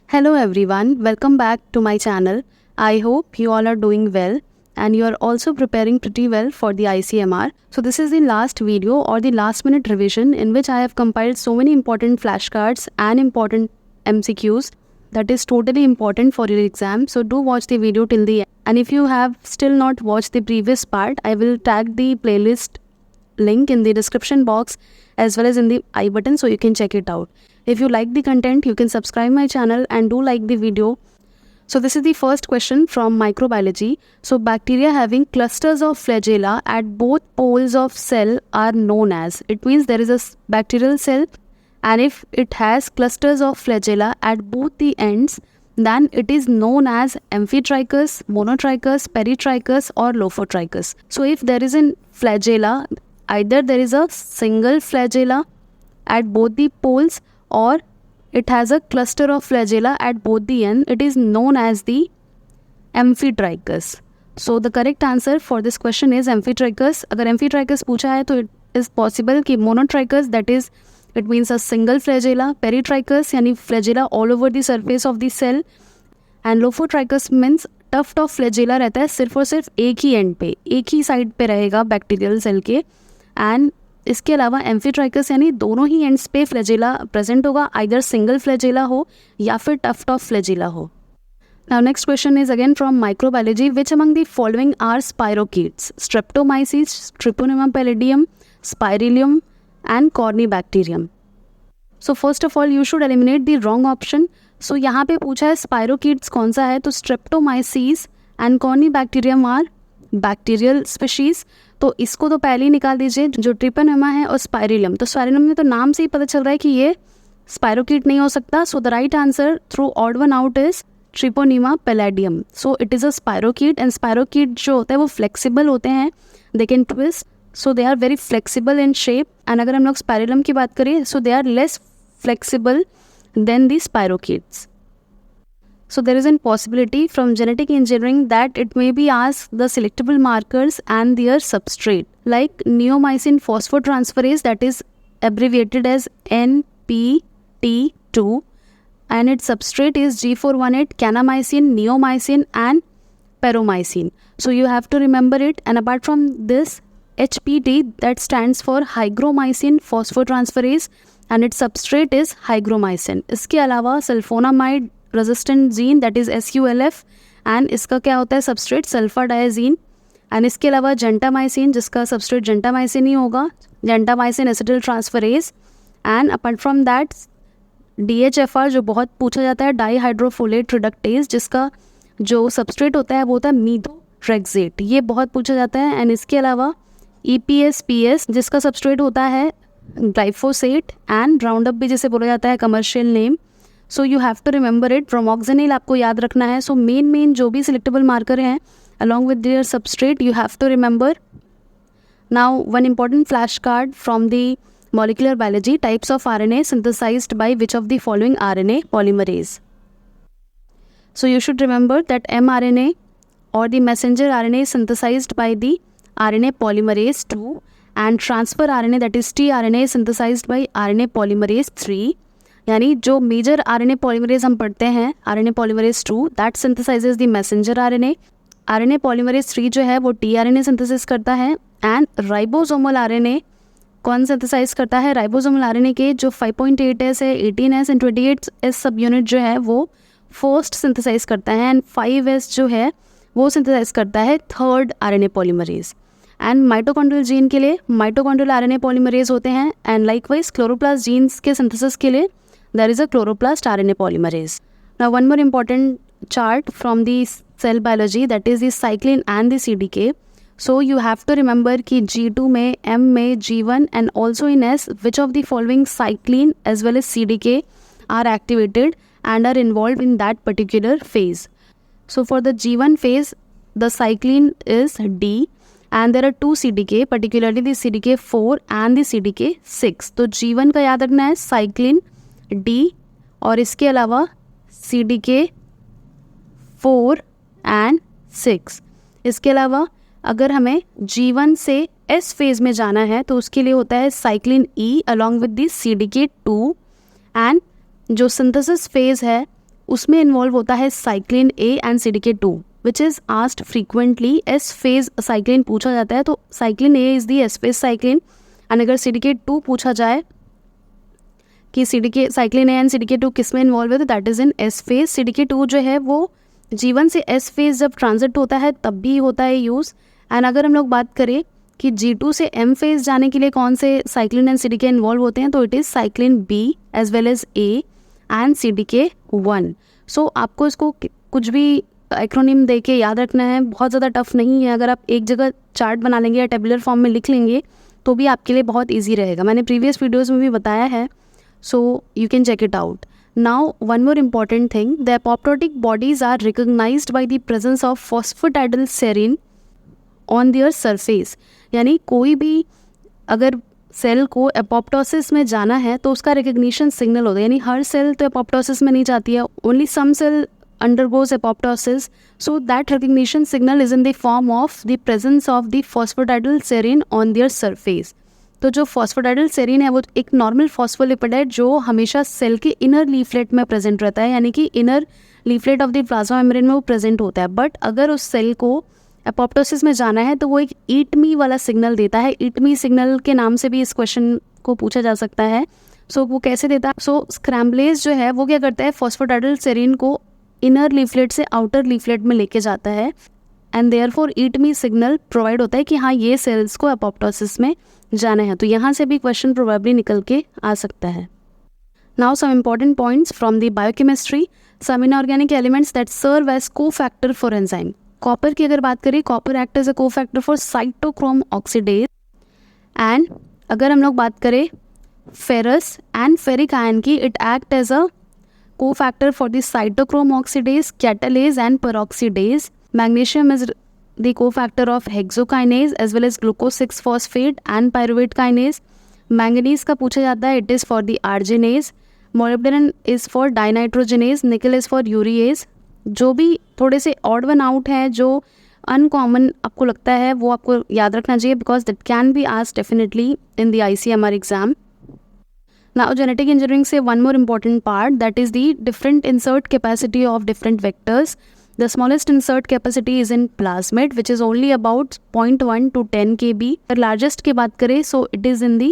Hello everyone, welcome back to my channel. I hope you all are doing well and you are also preparing pretty well for the ICMR. So this is the last video or the last minute revision in which I have compiled so many important flashcards and important MCQs that is totally important for your exam. So do watch the video till the end. And if you have still not watched the previous part, I will tag the playlist link in the description box as well as in the I button so you can check it out. If you like the content, you can subscribe my channel and do like the video. So this is the first question from microbiology. So bacteria having clusters of flagella at both poles of cell are known as. It means there is a bacterial cell and if it has clusters of flagella at both the ends, then it is known as amphitrichus, monotrichus, peritrichus or lophotrichus. So if there is a flagella, either there is a single flagella at both the poles or it has a cluster of flagella at both the ends, it is known as the amphitrichus. So the correct answer for this question is amphitrichus. अगर amphitrichus पूछा है तो it is possible कि monotrichus, that is it means a single flagella, peritrichus यानी flagella all over the surface of the cell and lophotrichus means tuft of flagella रहता है सिर्फ और सिर्फ एक ही एंड पे, एक ही साइड पे रहेगा बैक्टीरियल सेल के. एंड इसके अलावा एम्फीट्राइकस यानी दोनों ही एंड्स पे फ्लैजेला प्रेजेंट होगा, आइदर सिंगल फ्लैजेला हो या फिर टफ्ट ऑफ फ्लैजेला हो. Now next question is again from microbiology. Which among the following are spirochetes? Streptomyces, Treponema pallidum, Spirillum and Corynebacterium. So first of all you should eliminate the wrong option. So यहाँ पे पूछा है spirochetes कौन सा है, तो Streptomyces and Corynebacterium are bacterial species. तो इसको तो पहले ही निकाल दीजिए. जो ट्रिपोनेमा है और स्पाइरिलियम, तो स्पाइरिलियम में तो नाम से ही पता चल रहा है कि ये स्पाइरोकीट नहीं हो सकता. So the right answer through odd one out is Treponema pallidum. So it is a spirochete and spirochete जो होता है वो फ्लेक्सिबल होते हैं, they can twist, so they are very flexible in shape. And अगर हम लोग स्पाइरिलियम की बात करें so they are less flexible than the spirochetes. So there is a possibility from genetic engineering that it may be asked the selectable markers and their substrate, like neomycin phosphotransferase, that is abbreviated as NPT2, and its substrate is G418, kanamycin, neomycin and paromycin. So you have to remember it. And apart from this, HPT, that stands for hygromycin phosphotransferase and its substrate is hygromycin. इसके अलावा sulfonamide resistant gene, that is SULF, and इसका क्या होता है substrate सल्फाडायजीन. And इसके अलावा gentamicin जिसका substrate gentamicin ही होगा, gentamicin acetyl transferase. And apart from that DHFR जो बहुत पूछा जाता है, डाईहाइड्रोफोलेट रिडक्टेज, जिसका जो सबस्ट्रेट होता है वो होता है मीथोट्रेक्सेट, ये बहुत पूछा जाता है. एंड इसके अलावा EPSPS जिसका सबस्ट्रेट होता है ग्लाइफोसेट एंड राउंड अप भी जिसे बोला जाता है commercial name. So you have to remember it. Bromoxynil आपको याद रखना है. सो मेन जो भी सिलेक्टेबल मार्कर हैं along with their substrate you have to remember. Now one important flash card from the molecular biology. Types of RNA synthesized by which of the following RNA polymerase? So you should remember that mRNA or the messenger RNA is synthesized by the RNA polymerase 2 and transfer RNA, that is tRNA, is synthesized by RNA polymerase 3. यानी जो major RNA polymerase हम पढ़ते हैं RNA polymerase 2, that synthesizes the messenger RNA. RNA polymerase 3 जो है वो tRNA synthesis करता है. एंड राइबोसोमल RNA कौन सिंथेसाइज करता है? राइबोसोमल RNA के जो 5.8S है, 18S एंड 28S सब यूनिट जो है वो फर्स्ट सिंथेसाइज करता है एंड 5S जो है वो सिंथेसाइज करता है third RNA polymerase. And mitochondrial gene के लिए माइटोकॉन्ड्रियल RNA पॉलीमरेज होते हैं. एंड लाइकवाइज क्लोरोप्लास्ट जीन्स के सिंथेसिस के लिए there is a chloroplast RNA polymerase. Now one more important chart from the cell biology, that is the cyclin and the CDK. So you have to remember कि G2 में, M में, G1 and also in S, which of the following cyclin as well as CDK are activated and are involved in that particular phase? So for the G1 phase, the cyclin is D and there are two CDK, particularly the CDK4 and the CDK6. तो G1 का याद रखना है cyclin D और इसके अलावा CDK4 and 6. इसके अलावा अगर हमें G1 से S फेज़ में जाना है तो उसके लिए होता है cyclin E along with the CDK2. And जो सिंथेसिस फेज़ है उसमें इन्वॉल्व होता है cyclin A and CDK2 which is asked frequently. S phase cyclin पूछा जाता है तो cyclin A is the S phase cyclin. And अगर CDK2 पूछा जाए कि साइक्लिन ए एंड CDK2 किस में इन्वॉल्व है तो that is in S phase. CDK2 जो है वो G1 से एस फेज जब ट्रांजिट होता है तब भी होता है यूज़. एंड अगर हम लोग बात करें कि G2 से M फेज जाने के लिए कौन से साइक्लिन एंड CDK इन्वॉल्व होते हैं तो it is cyclin B as well as A and CDK1. सो आपको इसको कुछ भी एक्रोनिम दे के याद रखना है, बहुत ज़्यादा टफ नहीं है. अगर आप एक जगह चार्ट बना लेंगे या टेबुलर फॉर्म में लिख लेंगे तो भी आपके लिए बहुत ईजी रहेगा. मैंने प्रीवियस वीडियोज़ में भी बताया है, so you can check it out. Now, one more important thing, the apoptotic bodies are recognized by the presence of phosphatidylserine on their surface. यानी कोई भी अगर सेल को एपोप्टोसिस में जाना है तो उसका रिकग्निशन सिग्नल होता है. यानी हर सेल तो एपोप्टोसिस में नहीं जाती है, only some cell undergoes apoptosis, so that recognition signal is in the form of the presence of the phosphatidylserine on their surface. तो जो फॉस्फोडाइडलसेरिन है वो एक नॉर्मल फॉस्फोलिपिड है जो हमेशा सेल के इनर लीफलेट में प्रेजेंट रहता है, यानी कि inner leaflet of the plasma membrane में वो प्रेजेंट होता है. बट अगर उस सेल को एपोप्टोसिस में जाना है तो वो एक ईट मी वाला सिग्नल देता है. ईट मी सिग्नल के नाम से भी इस क्वेश्चन को पूछा जा सकता है. सो वो कैसे देता है? सो स्क्रैम्बलेज जो है वो क्या करता है, फॉस्फोडाइडलसेरिन को इनर लीफलेट से आउटर लीफलेट में लेके जाता है and therefore eat me signal provide होता है कि हाँ ये सेल्स को एपोप्टोसिस में जाना है. तो यहाँ से भी क्वेश्चन प्रोबेबली निकल के आ सकता है. Now some important points from the biochemistry. Some inorganic elements that serve as cofactor for enzyme. Copper की अगर बात करें, copper act as a cofactor for cytochrome oxidase. And अगर हम लोग बात करें फेरस एंड फेरिक आयन की, it act as a cofactor for the cytochrome oxidase, catalase and peroxidase. Magnesium is the cofactor of hexokinase as well as glucose 6-phosphate and pyruvate kinase. Manganese का पूछा जाता है, it is for the arginase. Molybdenum is for dinitrogenase. Nickel is for urease. जो भी थोड़े से odd one out है, जो uncommon आपको लगता है वो आपको याद रखना चाहिए because that can be asked definitely in the ICMR exam. Now genetic engineering से one more important part, that is the different insert capacity of different vectors. The smallest insert capacity is in plasmid which is only about 0.1 to 10 kb. The largest की बात करें so it is in the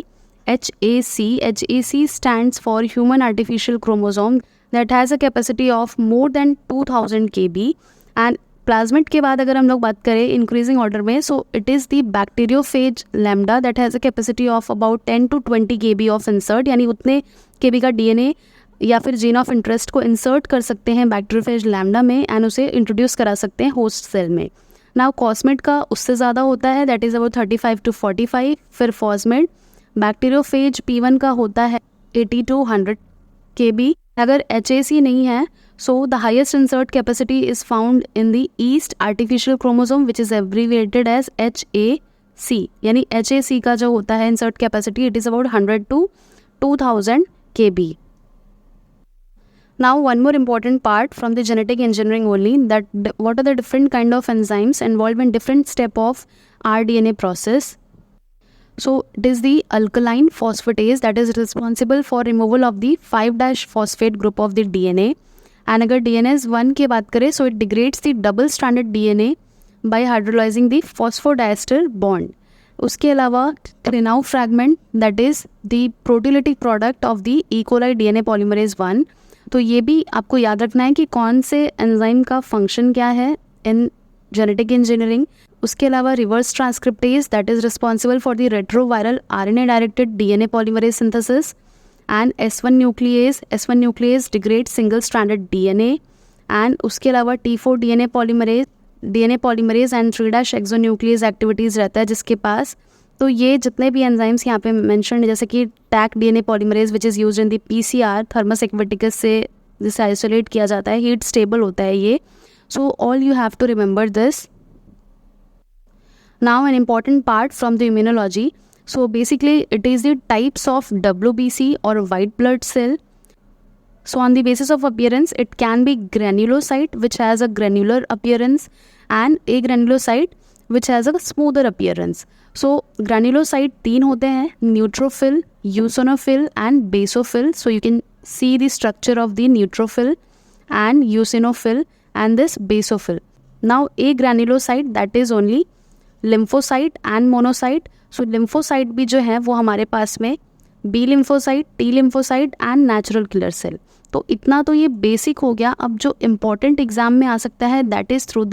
HAC. HAC stands for human artificial chromosome that has a capacity of more than 2000 kb. And plasmid के बाद अगर हम लोग बात करें increasing order में, so it is the bacteriophage lambda that has a capacity of about 10 to 20 kb of insert. यानी उतने kb का DNA या फिर जीन ऑफ इंटरेस्ट को इंसर्ट कर सकते हैं बैक्टीरियोफेज लैम्डा में एंड उसे इंट्रोड्यूस करा सकते हैं होस्ट सेल में. नाउ कॉस्मेट का उससे ज़्यादा होता है, दैट इज़ अबाउट 35 to 45. फिर फॉस्मेट बैक्टीरियोफेज P1 का होता है 80 to 100 kb. अगर HAC नहीं है so the highest insert capacity is found in the yeast artificial chromosome which is abbreviated as HAC. यानी HAC का जो होता है insert capacity, it is about 100 to 2000 kb. Now one more important part from the genetic engineering only, that what are the different kind of enzymes involved in different step of rDNA process. So it is the alkaline phosphatase that is responsible for removal of the 5' group of the DNA. And अगर DNase 1 की बात करें so it degrades the double stranded DNA by hydrolyzing the phosphodiester bond. उसके अलावा Renault fragment that is the proteolytic product of the E. coli DNA polymerase 1. तो ये भी आपको याद रखना है कि कौन से एंजाइम का फंक्शन क्या है इन जेनेटिक इंजीनियरिंग. उसके अलावा reverse transcriptase that is responsible for the retroviral RNA directed DNA polymerase synthesis. And S1 nucleus degrade single stranded DNA. And उसके अलावा T4 DNA polymerase and 3' exonuclease activities रहता है जिसके पास. तो ये जितने भी एंजाइम्स यहाँ पे मेंशन है, जैसे कि टैक DNA polymerase which is used in the PCR Thermus aquaticus से जिसे आइसोलेट किया जाता है, हीट स्टेबल होता है ये. So all you have to remember this. Now an important part from the immunology. So basically it is the types of WBC or white blood cell. So on the basis of appearance, it can be granulocyte which has a granular appearance and agranulocyte which has a smoother appearance. So granulocyte 3 होते हैं, neutrophil, eosinophil and basophil. So you can see the structure of the neutrophil. and eosinophil and this basophil. Now a granulocyte that is only lymphocyte and monocyte. So lymphocyte भी जो है वो हमारे पास में B lymphocyte, T lymphocyte and natural killer cell. तो इतना तो ये बेसिक हो गया. अब जो इम्पॉर्टेंट एग्जाम में आ सकता है that is through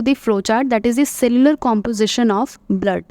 the flow chart, that is the cellular composition of blood.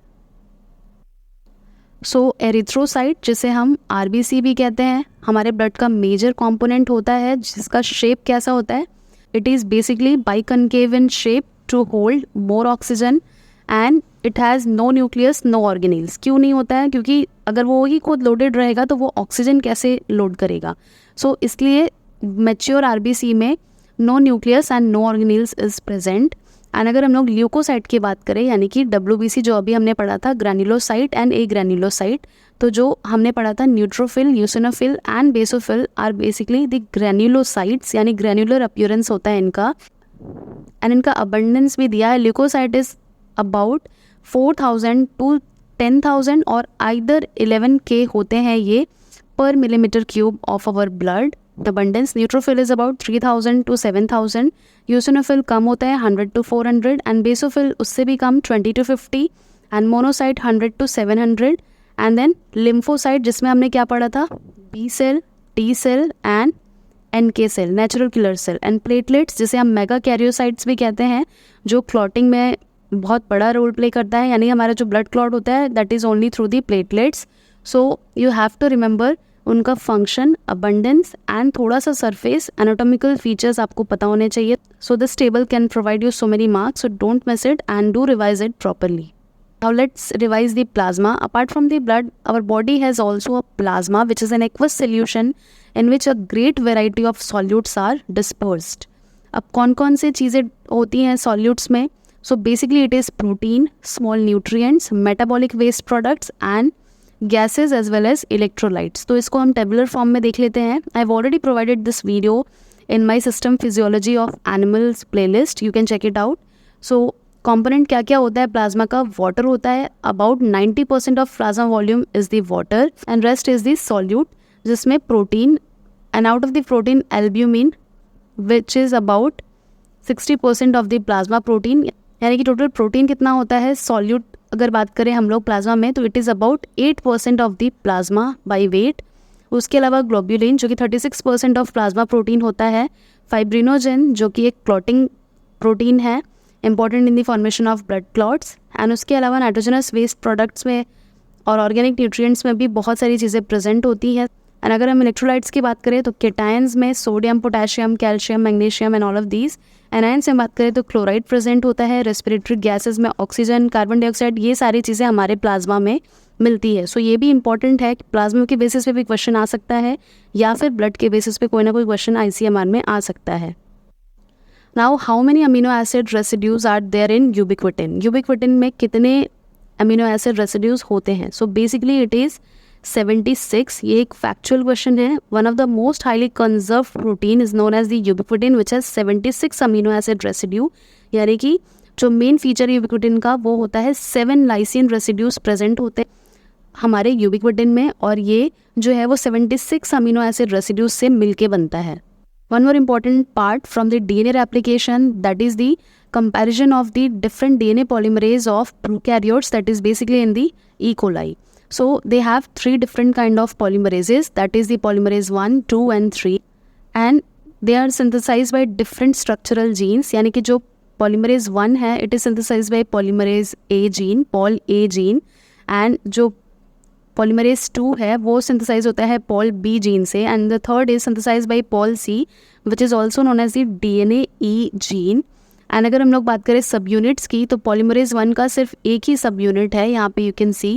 So erythrocyte जिसे हम RBC भी कहते हैं, हमारे ब्लड का मेजर कंपोनेंट होता है, जिसका शेप कैसा होता है, it is basically biconcave in shape to hold more oxygen and it has no nucleus no organelles. क्यों नहीं होता है? क्योंकि अगर वो ही खुद लोडेड रहेगा तो वो ऑक्सीजन कैसे लोड करेगा. सो इसलिए मैच्योर RBC में no nucleus and no organelles is present. And अगर हम लोग ल्यूकोसाइट की बात करें, यानी कि WBC जो अभी हमने पढ़ा था, ग्रैन्युलोसाइट एंड ए ग्रैन्युलोसाइट, तो जो हमने पढ़ा था neutrophil, eosinophil and basophil are basically the granulocytes, यानी ग्रैन्युलर अपीयरेंस होता है इनका. एंड इनका अबंडेंस भी दिया है. ल्यूकोसाइट इज अबाउट 4000 to 10,000 और आइदर 11K होते हैं ये पर millimetre cube of our blood. The abundance. Neutrophil is about 3000 to 7000. Eosinophil कम होता है 100 to 400 एंड बेसोफिल उससे भी कम 20 to 50 and monocyte 100 to 700. And then lymphocyte जिसमें हमने क्या पढ़ा था, B cell, T cell and NK cell, natural killer cell. And platelets जिसे हम मेगा कैरियोसाइट्स भी कहते हैं, जो क्लॉटिंग में बहुत बड़ा रोल प्ले करता है, यानी हमारा जो ब्लड क्लॉट होता है that is only through the platelets. So you have to remember उनका फंक्शन, अबंडेंस एंड थोड़ा सा सरफेस एनाटॉमिकल फीचर्स आपको पता होने चाहिए. So this table can provide you so many marks, so don't miss it and do revise it properly. Now let's revise the plasma. Apart from the blood, our body has also a plasma which is an aqueous solution in which a great variety of solutes are dispersed. अब कौन कौन से चीज़ें होती हैं solutes में? So basically it is protein, small nutrients, metabolic waste products and gases as well as electrolytes. तो इसको हम tabular form में देख लेते हैं. I've already provided this video in my system physiology of animals playlist. You can check it out. So component क्या क्या होता है प्लाज्मा का? वाटर होता है. About 90% of plasma volume is the water and rest is the solute, जिसमें protein and out of the protein albumin which is about 60% of the plasma protein. यानी कि टोटल प्रोटीन कितना होता है सॉल्यूट अगर बात करें हम लोग प्लाज्मा में, तो it is about 8% of the plasma by wait. उसके अलावा ग्लोब्यूलिन जो कि 36% ऑफ प्लाज्मा प्रोटीन होता है. फाइब्रिनोजन जो कि एक क्लॉटिंग प्रोटीन है, important in the formation of blood clots. And उसके अलावा नाइट्रोजनस वेस्ट प्रोडक्ट्स में और ऑर्गेनिक न्यूट्रिएंट्स में भी बहुत सारी चीज़ें प्रेजेंट होती हैं. एंड अगर हम इलेक्ट्रोलाइट्स की बात करें तो केटायंस में sodium, potassium, calcium, magnesium and all of these. Anions में बात करें तो क्लोराइड प्रेजेंट होता है. रेस्पिरेटरी गैसेज में ऑक्सीजन, कार्बन डाइऑक्साइड, ये सारी चीज़ें हमारे प्लाज्मा में मिलती है. सो ये भी इंपॉर्टेंट है कि प्लाज्मा के बेसिस पे भी क्वेश्चन आ सकता है या फिर ब्लड के बेसिस पे कोई ना कोई क्वेश्चन ICMR में आ सकता है. Now, how many amino acid residues are there in ubiquitin? Ubiquitin में कितने amino acid residues होते हैं? So basically it is 76. ये एक factual question है. One of the most highly conserved protein is known as the ubiquitin which has 76 amino acid residue. यानी कि जो मेन फीचर ubiquitin का वो होता है 7 lysine residues present होते हैं हमारे ubiquitin में, और ये जो है वो 76 amino acid residues से मिलके बनता है. One more important part from the DNA replication, that is the comparison of the different DNA polymerase of prokaryotes, that is basically in the E. coli. So they have 3 different kind of polymerases, that is the polymerase 1, 2 and 3, and they are synthesized by different structural genes. यानी कि जो polymerase 1 है it is synthesized by polymerase A gene, Pol A gene, and जो polymerase 2 है वो synthesise होता है pol B gene से. And the third is synthesise by pol C which is also known as the DNA E gene. And अगर हम लोग बात करें सब यूनिट्स की तो पॉलीमरेज 1 का सिर्फ एक ही सब यूनिट है, यहाँ पे यू कैन सी.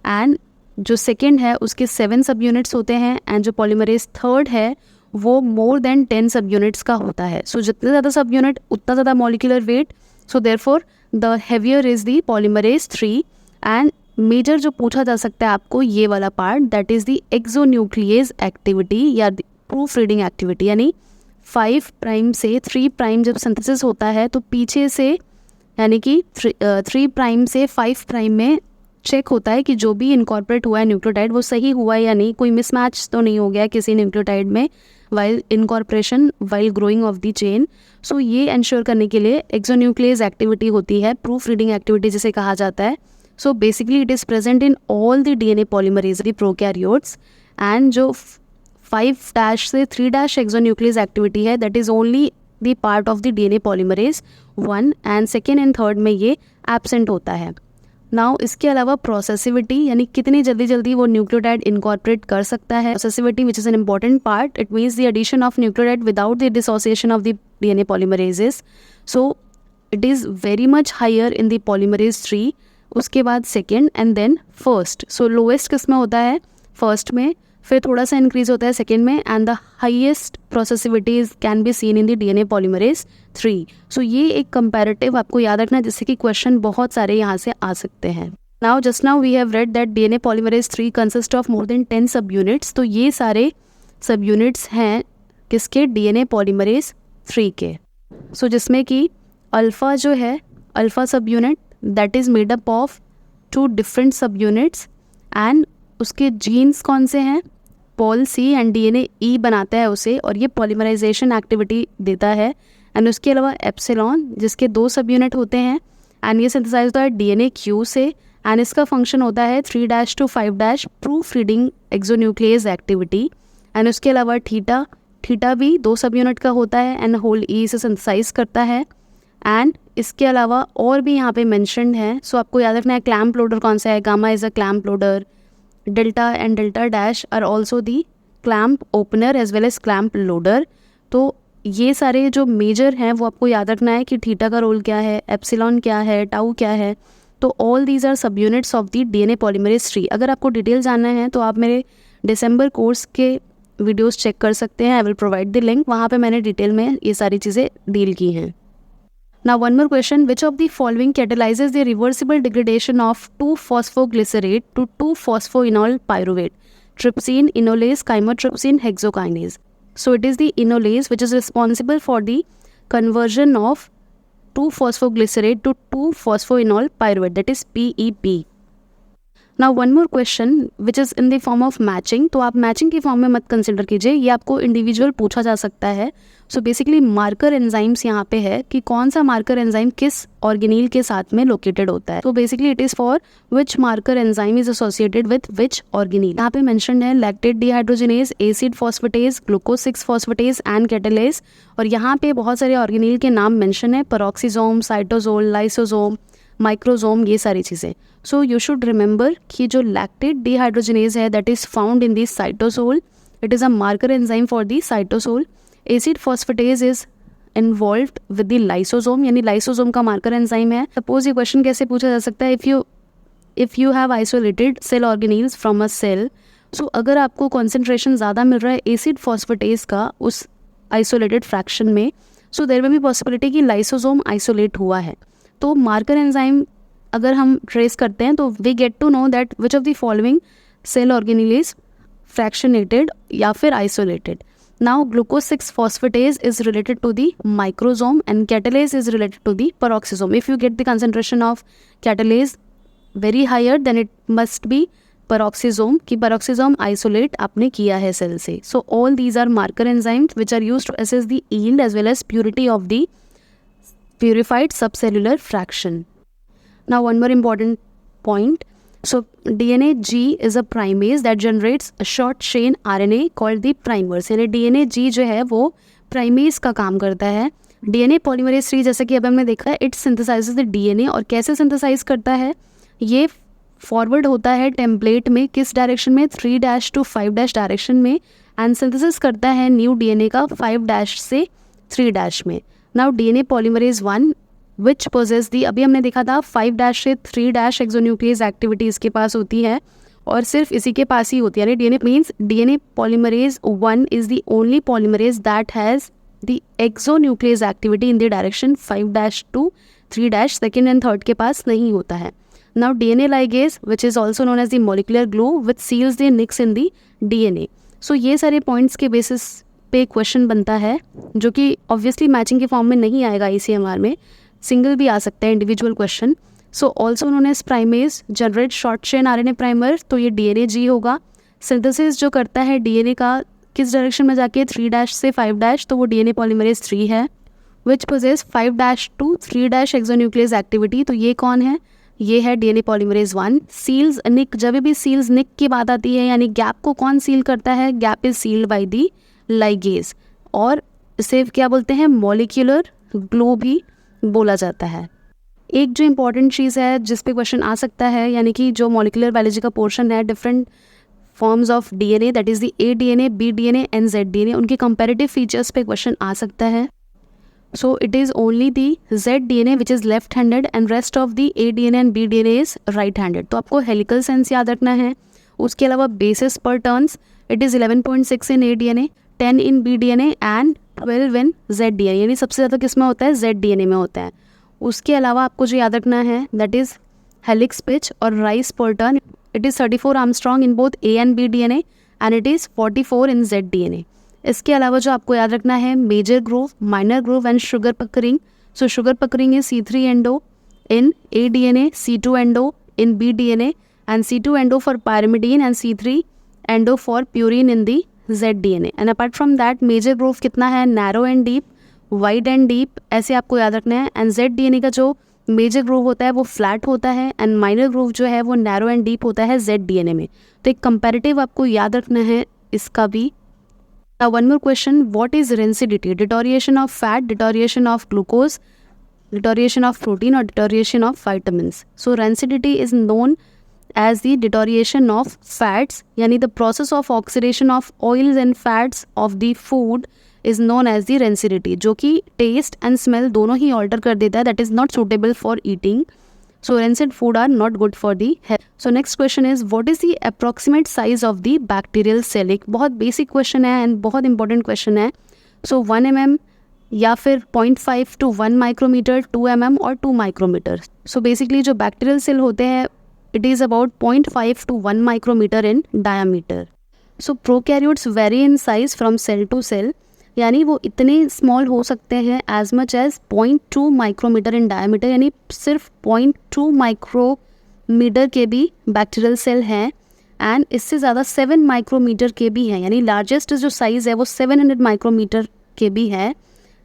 एंड जो सेकेंड है उसके 7 सब यूनिट्स होते हैं. एंड जो पॉलीमरेज थर्ड है वो मोर देन 10 सब यूनिट्स का होता है. सो जितने ज़्यादा सब यूनिट उतना ज़्यादा molecular weight. So therefore the heavier is the polymerase 3. And major जो पूछा जा सकता है आपको ये वाला part, that is the exonuclease activity या प्रूफ रीडिंग एक्टिविटी. यानी 5 प्राइम से 3 प्राइम जब सिंथेसिस होता है तो पीछे से यानी कि 3 प्राइम से 5 प्राइम में चेक होता है कि जो भी इनकॉर्पोरेट हुआ है न्यूक्लियोटाइड वो सही हुआ है या नहीं, कोई मिसमैच तो नहीं हो गया किसी न्यूक्लियोटाइड में while incorporation while growing of the chain. So ये इंश्योर करने के लिए एक्सोन्यूक्लियस एक्टिविटी होती है, प्रूफ रीडिंग एक्टिविटी जिसे कहा जाता है। सो basically it is present in all the DNA polymerase the prokaryotes, and जो 5' से 3' एक्सोन्यूक्लियस एक्टिविटी है that is only the part of the DNA polymerase 1 and second and third में ये एब्सेंट होता है। नाउ इसके अलावा प्रोसेसिविटी यानी कितनी जल्दी वो न्यूक्लियोटाइड इनकॉर्पोरेट कर सकता है। Processivity which is an important part, it means the addition of nucleotide without the dissociation of the DNA polymerases. So it is very much higher in the polymerase 3, उसके बाद second and then first. So lowest किस में होता है, first में, फिर थोड़ा सा इंक्रीज होता है सेकेंड में, and the highest processivity can be seen in the DNA polymerase 3। So ये एक कंपैरेटिव आपको याद रखना है जिससे कि क्वेश्चन बहुत सारे यहाँ से आ सकते हैं। Now just now we have read that DNA polymerase 3 consist of more than 10 सब यूनिट्स। तो ये सारे सब यूनिट्स हैं किसके, डीएनए पॉलीमरेज 3 के। सो जिसमें कि अल्फ़ा जो है, अल्फ़ा सब unit that is made up of 2 different सब यूनिट्स, एंड उसके जीन्स कौन से हैं, पॉल सी एंड डीएनए ई बनाता है उसे, और ये पॉलीमराइजेशन एक्टिविटी देता है। एंड उसके अलावा एप्सिलॉन जिसके 2 सब यूनिट होते हैं, एंड ये सिंथेसाइज होता है डीएनए क्यू से, एंड इसका फंक्शन होता है 3' to 5' proof reading exonuclease activity. And उसके अलावा थीटा, थीटा भी 2 सब यूनिट का होता है एंड होल ई से सिंथेसाइज करता है। एंड इसके अलावा और भी यहाँ पे मेंशन्ड है, सो आपको याद रखना है क्लैम्प लोडर कौन सा है, gamma is a clamp loader, delta and delta dash are also the clamp opener as well as clamp loader. तो ये सारे जो मेजर हैं वो आपको याद रखना है कि थीटा का रोल क्या है, एप्सिलॉन क्या है, टाउ क्या है। तो ऑल दीज आर सब units of the DNA polymerase 3। अगर आपको डिटेल जानना है तो आप मेरे दिसंबर कोर्स के वीडियोस चेक कर सकते हैं, I will provide the link, वहाँ पे मैंने डिटेल में ये सारी चीज़ें डील की हैं। Now one more question, which of the following catalyzes the reversible degradation of 2-phosphoglycerate to 2-phosphoenol pyruvate? Trypsin, enolase, chymotrypsin, hexokinase. So it is the enolase which is responsible for the conversion of 2-phosphoglycerate to 2-phosphoenol pyruvate, that is PEP. Now one more question which is in the form of matching. तो आप matching के form में मत consider कीजिए, ये आपको individual पूछा जा सकता है। सो बेसिकली मार्कर एंजाइम्स यहाँ पे है कि कौन सा मार्कर एंजाइम किस ऑर्गेनील के साथ में लोकेटेड होता है। तो basically it is for which marker enzyme is associated with which organelle. यहाँ पे मेंशन है lactate dehydrogenase, acid phosphatase, glucose 6 phosphatase and catalase. और यहाँ पे बहुत सारे ऑर्गेनील के नाम मेंशन है, पेरोक्सीसोम, साइटोसोल, लाइसोसोम, माइक्रोसोम, ये सारी चीज़ें। सो यू शुड रिमेंबर कि जो लैक्टेट डिहाइड्रोजिनेज है that is found in the cytosol, it is a marker enzyme for the cytosol. Acid phosphatase is involved with the lysosome, यानी lysosome का marker enzyme है। Suppose ये question कैसे पूछा जा सकता है, if you have isolated cell organelles from a cell, so अगर आपको कॉन्सेंट्रेशन ज़्यादा मिल रहा है एसिड फॉस्फेटेज का उस आइसोलेटेड फ्रैक्शन में, सो देयर में भी पॉसिबिलिटी कि लाइसोसोम आइसोलेट हुआ है। तो मार्कर एंजाइम अगर हम ट्रेस करते हैं तो we get to know that which of the following cell organelle is fractionated या फिर isolated. Now glucose 6 phosphatase is related to the microsome and catalase is related to the peroxisome. If you get the concentration of catalase very higher than it must be peroxisome, कि peroxisome isolate आपने किया है cell से। So all these are marker enzymes which are used to assess the yield as well as purity of the purified subcellular fraction. Now one more important point. So DNA G is a primase that generates a short chain RNA called the primers. यानी DNA G जो है वो primase का काम करता है। DNA polymerase 3 जैसे कि अब हमने देखा है it synthesizes the DNA, और कैसे synthesize करता है, ये फॉरवर्ड होता है टेम्पलेट में किस डायरेक्शन में, 3' to 5' डायरेक्शन में, एंड सिंथेसिस करता है न्यू DNA का 5' से 3' में। नाउ डीएनए पॉलीमरेज 1 विच पोजेस दी, अभी हमने देखा था 5' से 3' एक्सोन्यूक्लियस एक्टिविटी इसके पास होती है और सिर्फ इसी के पास ही होती है। यानी DNA means DNA polymerase 1 is the only polymerase that has the exonuclease activity in the direction 5' to 3', second and third के पास नहीं होता है। Now DNA ligase which is also known as the molecular glue which seals the nicks in the DNA. So ये सारे points के basis पे question बनता है जो कि ऑब्वियसली मैचिंग के फॉर्म में नहीं आएगा ICMR में, सिंगल भी आ सकता है individual question. So also known as primase generate short chain RNA primer, तो ये DNA-G होगा। सिंथेसिस जो करता है DNA का किस डायरेक्शन में जाके 3' से 5', तो वो DNA पॉलीमरेज 3 है। विच पोजेस 5' to 3' एक्सोन्यूक्लियस एक्टिविटी, तो ये कौन है, ये है DNA पॉलीमरेज 1। सील्स निक, जब भी सील्स निक की बात आती है यानी गैप को कौन सील करता है, gap is sealed by the ligase, और इसे क्या बोलते हैं, मॉलिक्यूलर ग्लो भी बोला जाता है। एक जो इंपॉर्टेंट चीज़ है जिस पे क्वेश्चन आ सकता है, यानी कि जो मॉलिक्यूलर बायोलॉजी का पोर्शन है, different forms of DNA, that is the A-DNA, B-DNA and Z-DNA, उनके कंपैरेटिव फीचर्स पे क्वेश्चन आ सकता है। सो it is only the Z-DNA which is left handed and rest of the A-DNA and B-DNA is right handed. तो आपको helical sense याद रखना है। उसके अलावा बेसिस पर turns it is 11.6 in A-DNA, 10 in B-DNA and 12 in Z-DNA, यानी सबसे ज़्यादा किस में होता है, Z-DNA में होता है। उसके अलावा आपको जो याद रखना है दैट इज़ हेलिक्स पिच और rise per turn, it is 34 angstrom in both A and B-DNA and it is 44 in Z-DNA। इसके अलावा जो आपको याद रखना है major groove, minor groove and sugar puckering. So sugar puckering is C3 endo in A-DNA, C2 endo in B-DNA and C2 endo for pyrimidine and C3 endo for purine in the Z-DNA। And apart from that major groove कितना है, narrow and deep, wide and deep, ऐसे आपको याद रखना है। And Z-DNA का जो major groove होता है वो फ्लैट होता है एंड माइनर ग्रूव जो है वो नैरो एंड डीप होता है Z-DNA में। तो एक कंपैरेटिव आपको याद रखना है इसका भी। Now one more question, what is rancidity? Deterioration of fat, deterioration of glucose, deterioration of protein or deterioration of vitamins? So rancidity is known as the deterioration of fats, यानी the process of oxidation of oils and fats of the food is known as the rancidity, जो कि taste and smell दोनों ही alter कर देता है, that is not suitable for eating. So rancid food are not good for the health. So next question is, what is the approximate size of the bacterial cell? एक बहुत basic question है and बहुत important question है. So 1 mm या फिर 0.5 to 1 micrometer, 2 mm और 2 micrometer. So basically जो bacterial cell होते हैं it is about 0.5 to 1 micrometer in diameter. So prokaryotes vary in size from cell to cell, यानी वो इतने स्मॉल हो सकते हैं as much as 0.2 micrometre in diameter, यानी सिर्फ 0.2 माइक्रोमीटर के भी बैक्टीरियल सेल हैं एंड इससे ज़्यादा 7 माइक्रोमीटर के भी हैं, यानी लार्जेस्ट जो साइज़ है वो 700 माइक्रोमीटर के भी है।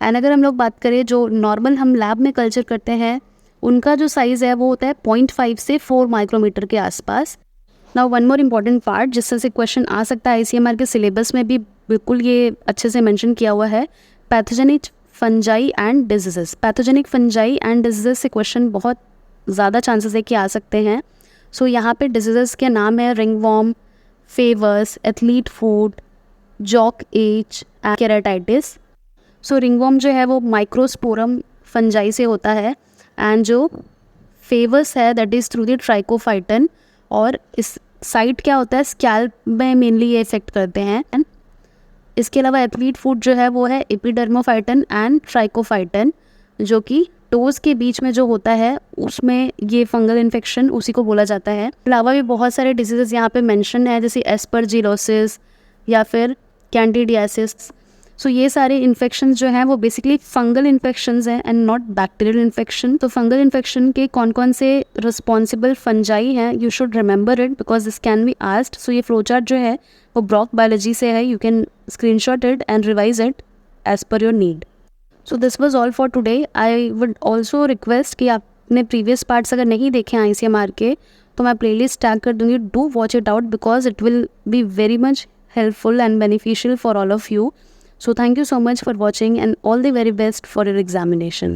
एंड अगर हम लोग बात करें जो नॉर्मल हम लैब में कल्चर करते हैं उनका जो साइज़ है वो होता है 0.5 से 4 माइक्रोमीटर के आसपास। Now one more important part जिससे से क्वेश्चन आ सकता है, ICMR के सिलेबस में भी बिल्कुल ये अच्छे से मेंशन किया हुआ है, pathogenic fungi and diseases. Pathogenic fungi and diseases से क्वेश्चन बहुत ज़्यादा चांसेस है कि आ सकते हैं। सो यहाँ पे डिजीजेस के नाम है ringworm, favus, athlete foot, jock itch and keratitis. So ringworm जो है वो माइक्रोस्पोरम फंजाई से होता है एंड जो फेवर्स है that is through the trichophyton, और इस साइट क्या होता है, स्कैल्प में मेनली ये इफेक्ट करते हैं। एंड इसके अलावा एथलीट फूड जो है वो है एपिडर्मोफाइटन एंड ट्राइकोफाइटन, जो कि टोज़ के बीच में जो होता है उसमें ये फंगल इन्फेक्शन उसी को बोला जाता है। अलावा भी बहुत सारे डिजीज़ यहाँ पे मेंशन है जैसे एस्परजिलोसिस या फिर कैंडिडियासिस। सो ये सारे इन्फेक्शन जो हैं वो बेसिकली फंगल इन्फेक्शंस हैं एंड नॉट बैक्टीरियल इन्फेक्शन। तो फंगल इन्फेक्शन के कौन कौन से रिस्पॉन्सिबल फंजाई हैं, you should remember it because this can be asked. So ये फ्लो चार्ट जो है वो ब्रॉक बायोलॉजी से है, you can screenshot it and revise it as per your need. So this was all for today. I would also request कि आपने previous parts अगर नहीं देखे हैं ICMR के तो मैं प्लेलिस्ट टैग कर दूँगी, do watch it out because it will be very much helpful and beneficial for all of you. So thank you so much for watching and all the very best for your examination.